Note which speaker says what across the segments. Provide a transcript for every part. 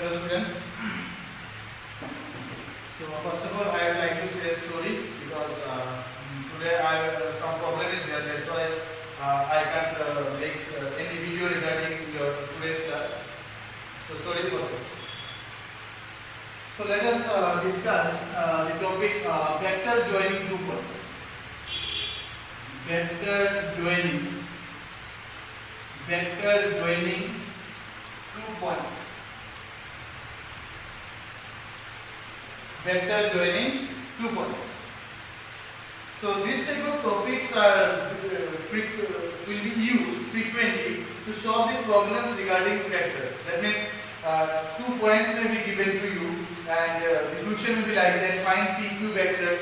Speaker 1: Hello students. So first of all, I would like to say sorry because today some problem is there. That's why I can't make any video regarding your today's class. So sorry for that. So let us discuss the topic vector joining two points. Vector joining two points. Vector joining two points. So these type of topics are will be used frequently to solve the problems regarding vectors. That means 2 points may be given to you, and the question will be like that: find PQ vector.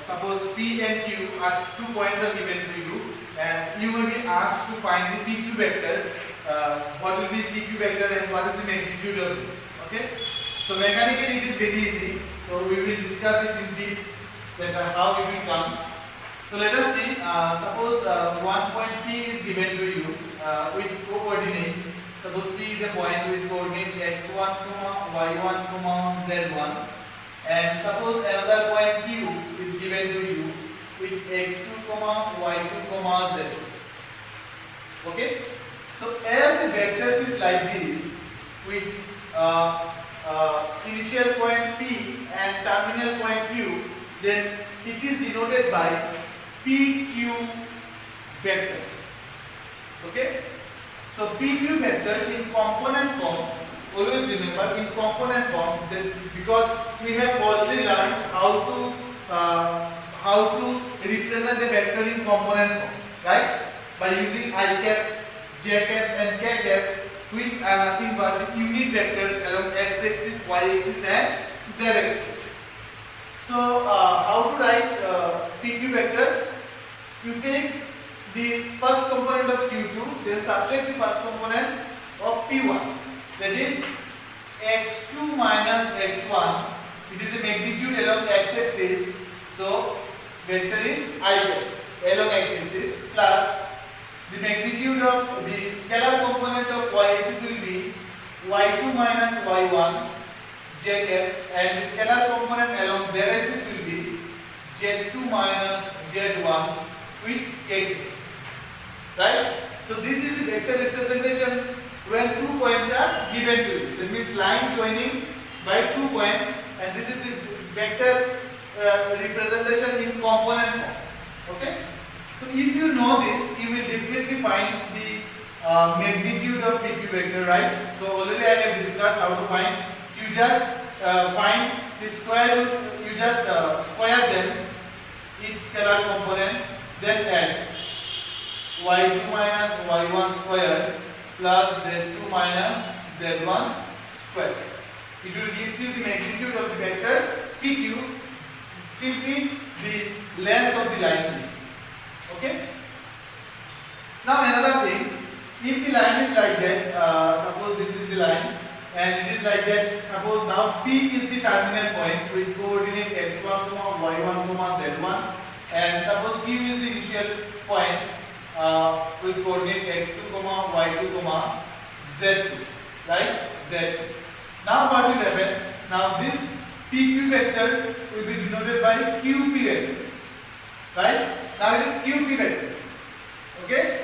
Speaker 1: Suppose P and Q are 2 points are given to you, and you will be asked to find the PQ vector. What will be PQ vector and what is the magnitude of this? Okay. So mechanically it is very easy. So we will discuss it in deep that how it will come. So let us see. Suppose one point P is given to you with coordinate. Suppose P is a point with coordinate x1, y1, z1, and suppose another point Q is given to you with x2, y2, z. Okay. So as the vectors is like this with initial point P and terminal point Q, then it is denoted by PQ vector. Okay. So PQ vector in component form, always remember in component form, that because we have already learned how to represent a vector in component form, right? By using I cap, j cap and k cap, which are nothing but the unit vectors along x-axis, y-axis and z-axis. So how to write PQ vector? You take the first component of Q2, then subtract the first component of P1. That is x2 minus x1. It is a magnitude along x-axis. So vector is I cap along x-axis plus the magnitude of the scalar component of y-axis will be y2 minus y1 j cap, and the scalar component along z-axis will be z2 minus z1 with k. Right? So this is the vector representation when 2 points are given to you. That means line joining by 2 points, and this is the vector representation in component form. Okay? So if you know this, you will definitely find the magnitude of PQ vector, right? So already I have discussed how to find. You just find the square root, you just square them, each scalar component, then add y2 minus y1 square plus z2 minus z1 square. It will give you the magnitude of the vector PQ, simply the length of the line. Okay. Now another thing, if the line is like that, suppose this is the line, and it is like that. Suppose now P is the terminal point with coordinate x1, y1, z1, and suppose Q is the initial point with coordinate x2, y2, z2, right? Z2. Now what will happen? Now this PQ vector will be denoted by QP vector, right? Now it is QP vector. Okay?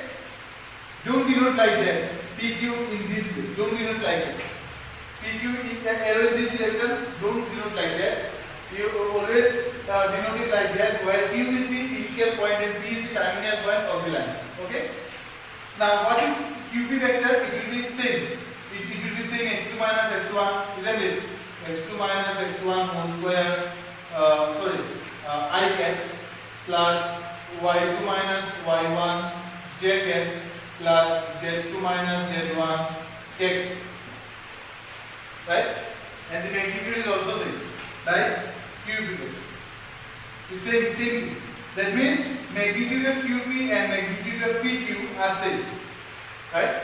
Speaker 1: Don't denote like that. PQ in this way. Don't denote like that. PQ in an arrow in this direction. Don't denote like that. You always denote it like that, where Q is the initial point and P is the terminal point of the line. Okay? Now what is QP vector? It will be same. It will be same x2 minus x1, isn't it? x2 minus x1 whole square. I cap plus y2 minus y1 j cap plus z2 minus z1 k. Right? And the magnitude is also same. Right? QP. The same. That means magnitude of QP and magnitude of PQ are same. Right?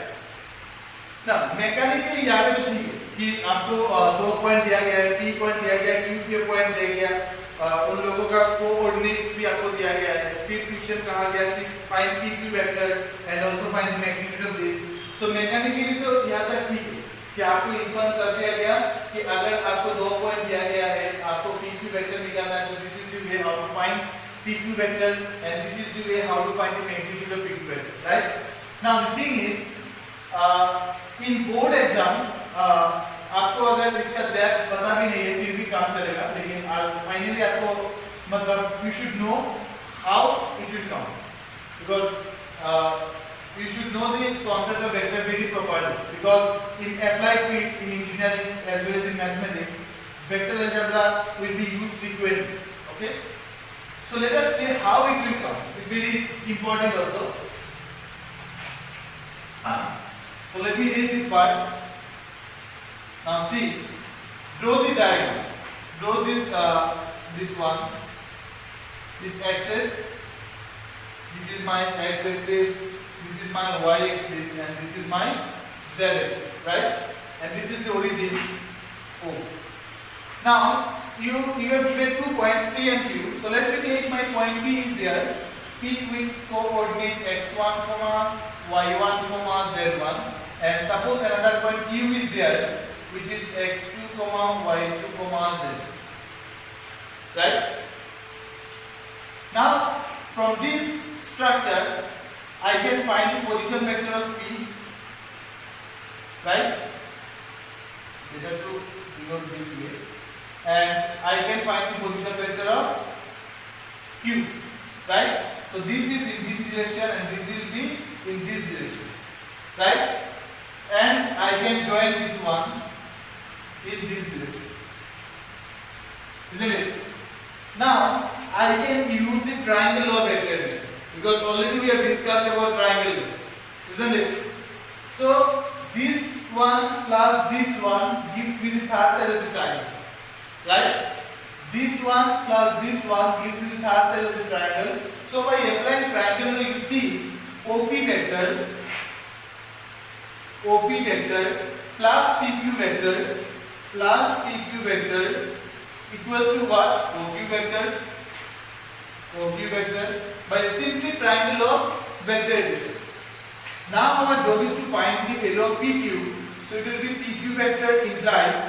Speaker 1: Now mechanically यहाँ पे तो ठीक है कि आपको 2 point दिया गया है, P पॉइंट दिया गया है, Q के पॉइंट दिया गया, उन लोगों का कोऑर्डिनेट भी आपको दिया गया है, फिर क्वेश्चन कहा गया कि find PQ vector and also find the magnitude of this. So mechanically तो यहाँ तक ठीक है कि आपको इन्फर कर दिया गया कि अगर आपको 2 पॉइंट दिया गया है, आपको PQ वेक्टर निकालना है, तो this is the way how to find PQ vector and this is the way how to find the magnitude of PQ vector, right? Now the thing is in board exam आपको अगर इसका depth पता भी नहीं है फिर भी काम चलेगा, लेकिन फाइनली आपको मतलब you should know how it will come, because you should know the concept of vector very properly, because in applied field in engineering as well as in mathematics, vector algebra will be used frequently. Okay, so let us see how it will come. It's very important also. So let me read this part. Now see, draw the diagram. Draw this one, this axis. This is my x-axis. This is my y-axis and this is my z-axis, right? And this is the origin O. Now you have given 2 points P and Q. So let me take my point P is there. P with coordinate x1, y1, z1, and suppose another point Q is there, which is x2, y2, z. Right? Now from this structure I can find the position vector of P, right? Better to denote this way. And I can find the position vector of Q, right? So this is in this direction and this will be in this direction, right? And I can join this one in this direction, isn't it? Now I can use the triangle law of vector addition, because already we have discussed about triangle, isn't it? So this one plus this one gives me the third side of the triangle, right? This one plus this one gives me the third side of the triangle. So by applying triangle, you see OP vector plus PQ vector equals to what? OQ vector by simply triangle of vector addition. Now our job is to find the value of PQ. So it will be PQ vector implies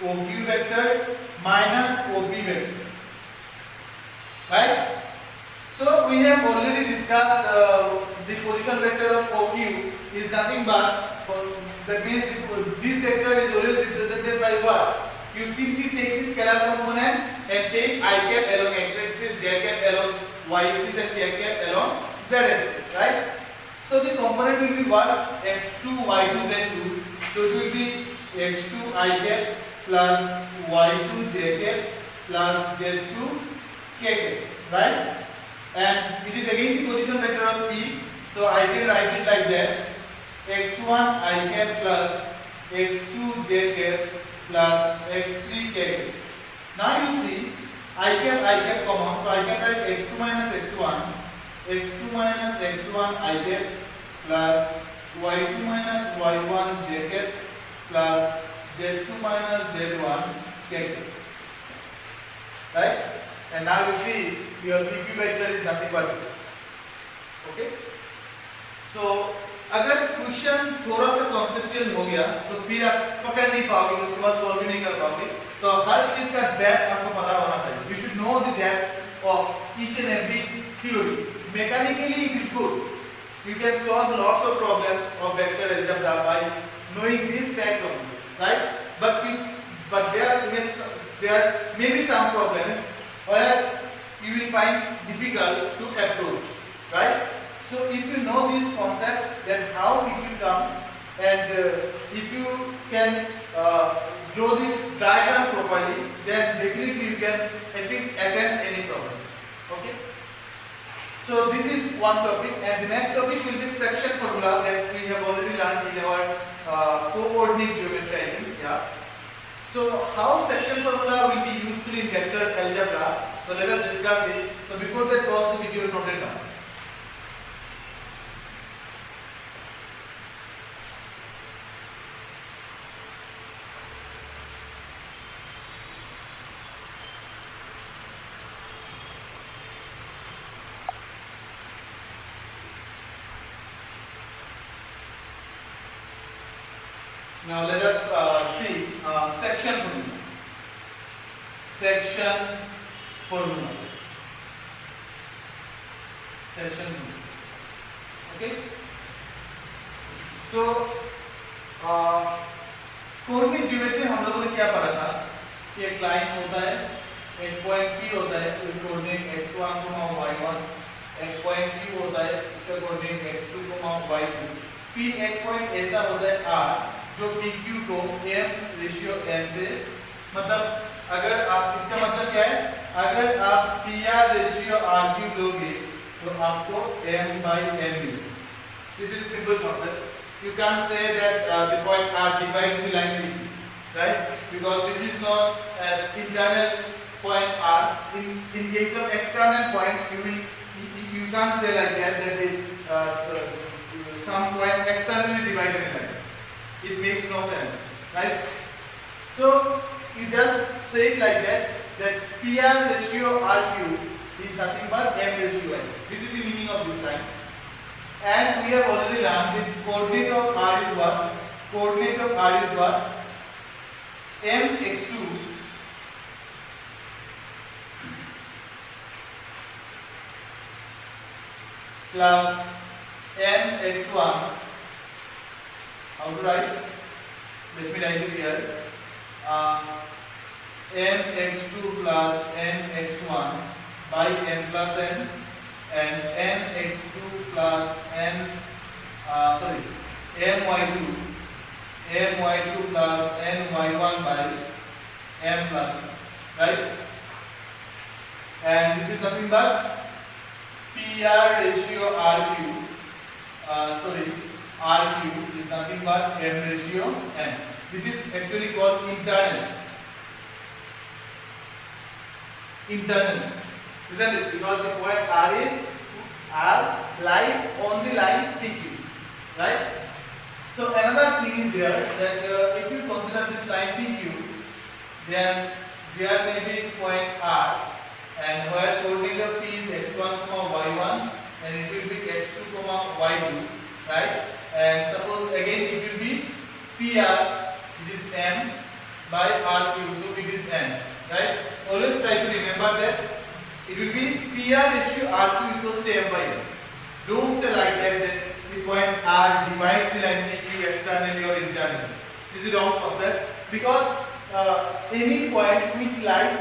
Speaker 1: OQ vector minus OP vector, right? So we have already discussed the position vector of OQ is nothing but, that means this vector is always represented by what? You simply take the scalar component and take I cap along x-axis, j cap along y-axis and k cap along z-axis, right? So the component will be what? x2, y2, z2. So it will be x2 I cap plus y2 j cap plus z2 k cap, right? And it is again the position vector of P. So I can write it like that: x1 I cap plus x2 j cap plus x3 k cap. Now you see I cap common, so I can write x2 minus x1 I cap plus y2 minus y1 j cap plus z2 minus z1 k cap, right? And now you see your PQ vector is nothing but this. Okay? So अगर question थोड़ा सा conceptual हो गया तो फिर आप पकड़ नहीं पाओगे, उसके बाद सॉल्व भी नहीं कर पाओगे. तो हर चीज का डेप्थ आपको पता होना चाहिए. You should know the depth of each and every theory. Mechanically it is good. You can solve lots of problems of vector algebra by knowing this fact only, right? But there may be some problems where you will find difficult to approach, right? So if you know this concept, then how it will come, and if you can draw this diagram properly, then definitely you can at least attempt any problem. Okay? So this is one topic, and the next topic will be section formula that we have already learned in our coordinate geometry, I think. Yeah. So how section formula will be useful in vector algebra? So let us discuss it. So before that, pause the video and note it down. Now let us see section formula. Section formula. Section formula. Okay. So coordinate geometry हम लोगों ने क्या पढ़ा था कि एक line होता है, एक पॉइंट P होता है, उसका कोऑर्डिनेट x1, y1, एक पॉइंट Q होता है, उसका कोऑर्डिनेट x2, y2, फिर एक पॉइंट ऐसा होता है R जो PQ को m/n से, मतलब अगर आप, इसका मतलब क्या है, अगर आप PR/RQ लोगे तो आपको m/n मिलेगा. This is a simple concept. You can't say that the point R divides the line PQ, right? Because this is not an internal point R. In case of external point, you can't say like that some point externally divided a line. It makes no sense, right? So you just say it like that PR/RQ is nothing but m/n. This is the meaning of this line. And we have already learned the coordinate of R is what? Coordinate of R is what? mx2 plus mx1. How to write? Let me write it here. mx2 plus mx1 by n plus n, and mx2 plus my2 plus my1 by m plus n, right? And this is nothing but PR/RQ. RQ is nothing but m/n. This is actually called internal, isn't it? Because the point R lies on the line PQ, right? So another thing is there that if you consider this line PQ, then there may be point R, and where coordinate of P is x1, y1, and it will be x2, y2, right? And suppose again it will be PR, it is m by RQ, so it is n, right? Always try to remember that it will be PR/RQ equals to m by n. Don't say like that the point R divides the line PQ externally or internally. This is the wrong concept, because any point which lies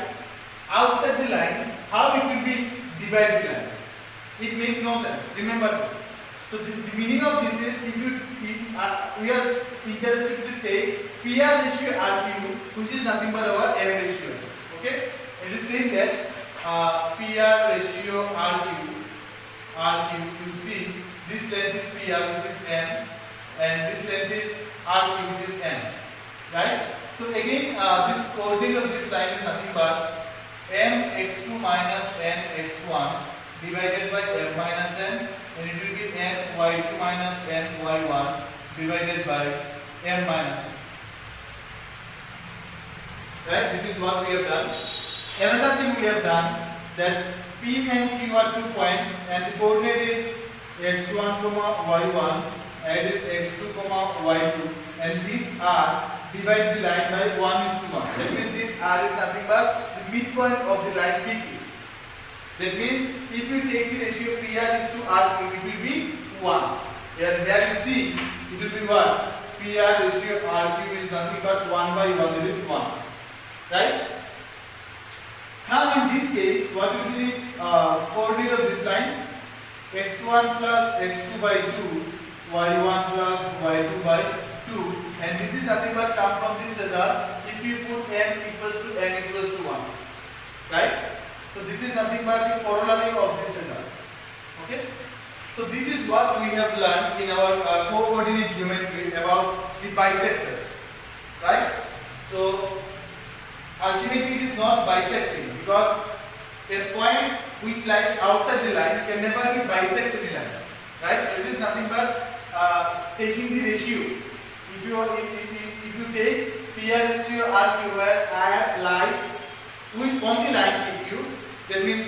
Speaker 1: outside the line, how it will be divide the line? It makes no sense. Remember this. So the meaning of this is, we are interested to take PR/RQ, which is nothing but our m/n. Okay? It is saying that PR/RQ, you see this length is PR, which is n, and this length is RQ, which is n, right? So again this coordinate of this line is nothing but mx2 minus mx1 divided by m minus n, and it will be my2 minus my1 divided by m minus n. Right? This is what we have done. Another thing we have done, that P and Q are 2 points, and the coordinate is x1, y1, and is x2, y2, and these R divides the line by 1:1. That means this R is nothing but the midpoint of the line PQ. That means if you take the ratio PR/RQ, it will be 1. And here you see it will be what? PR/RQ is nothing but 1 by 1, that is 1. Right? Now in this case, what will be the coordinate of this line? x1 plus x2 by 2, y1 plus y2 by 2, and this is nothing but come from this result if you put n equals to 1. Right? So this is nothing but the corollary of this result. Okay? So this is what we have learned in our coordinate geometry about the bisectors. Right? So ultimately it is not bisecting, because a point which lies outside the line can never be bisected the line. Right? So it is nothing but taking the ratio. If you take PR/RQ where R lies on the line PQ, that means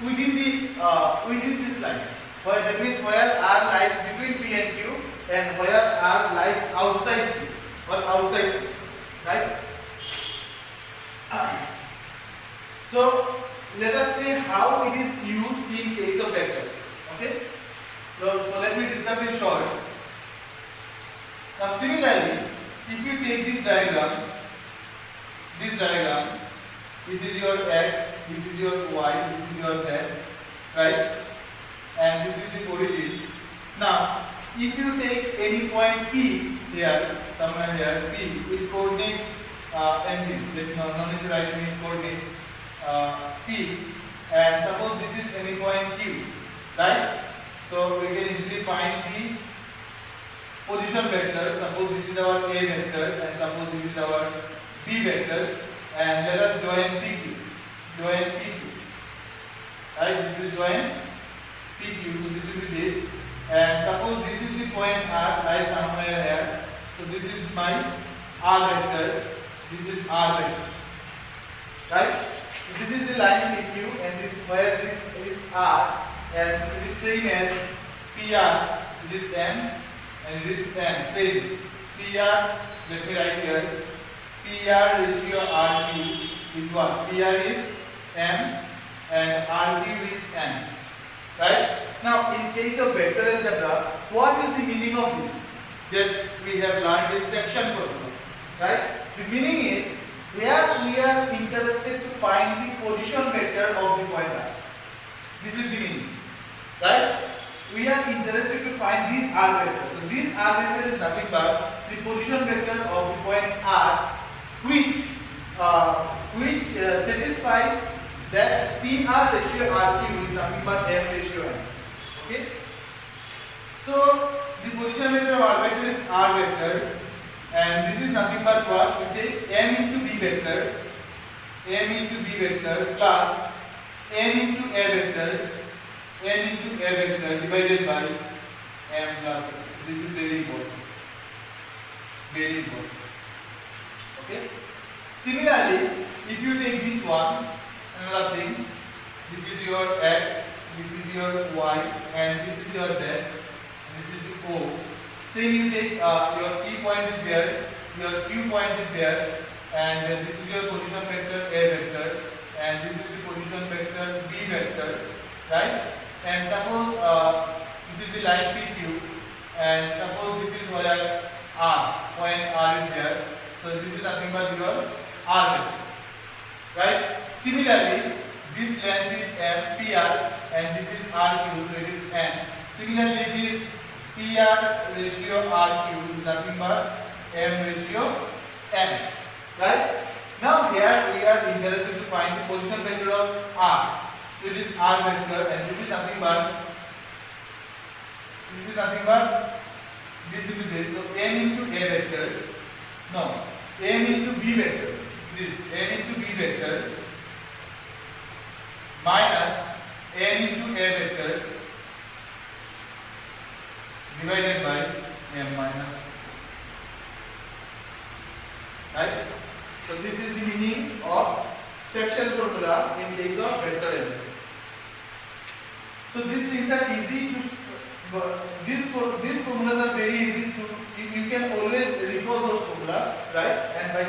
Speaker 1: within this line. Where that means where R lies between P and Q, and where R lies outside Q. or outside P, right? So let us say how it is used in case of vectors. Okay. So let me discuss in short. Now similarly, if you take this diagram, this is your x, this is your y, this is your z, right? And this is the origin. Now, if you take any point P here, somewhere here, P with coordinate anything, no need to write any coordinate P, and suppose this is any point Q, right? So we can easily find the position vector. Suppose this is our A vector and suppose this is our B vector, and let us join PQ. Right? This is join PQ. So this will be this, and suppose this is the point R, right, somewhere here. So this is my R vector. This is R vector. Right? So this is the line PQ, and this where this is R, and it is same as PR. It is M. And it is N. Same. PR, let me write here. PR ratio RQ is what? PR is M and RQ is N. Right? Now, in case of vector algebra, what is the meaning of this? That we have learned in section formula. Right? The meaning is where we are interested to find the position vector of the point R. This is the meaning. Right? We are interested to find this R vector. So this R vector is nothing but the position vector of the point R, which satisfies that PR ratio RQ is nothing but M ratio N. Okay. So the position vector of R vector is R vector, and this is nothing but what? We take M into B vector, plus N into A vector. N into A vector divided by M plus A. This is very important. Okay. Similarly, if you take this one, another thing, this is your X, this is your Y, and this is your Z, and this is the O. Same you take your P point is there, your Q point is there, and this is your position vector A vector, and this is the position vector B vector, right? And suppose this is the line PQ, and suppose this is where R, point R is there. So this is nothing but your R vector, right? Similarly, this length is M, PR, and this is RQ, so it is N. Similarly, this PR ratio RQ is nothing but M ratio N, right? Now here we are interested to find the position vector of R. So it is R vector, and this is nothing but this will be this. So M into A vector, no, M into B vector. This M into B vector minus N into A vector divided by M minus. Right? So this is the meaning of section formula in case of vector algebra. So these things are easy to, these formulas are very easy to, you can always recall those formulas, right? And by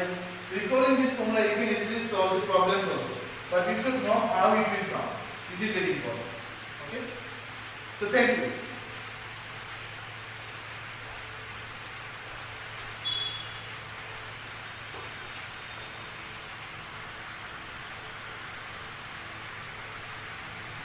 Speaker 1: recalling this formula you can easily solve the problems also. But you should know how it will come. This is very important. Okay? So thank you.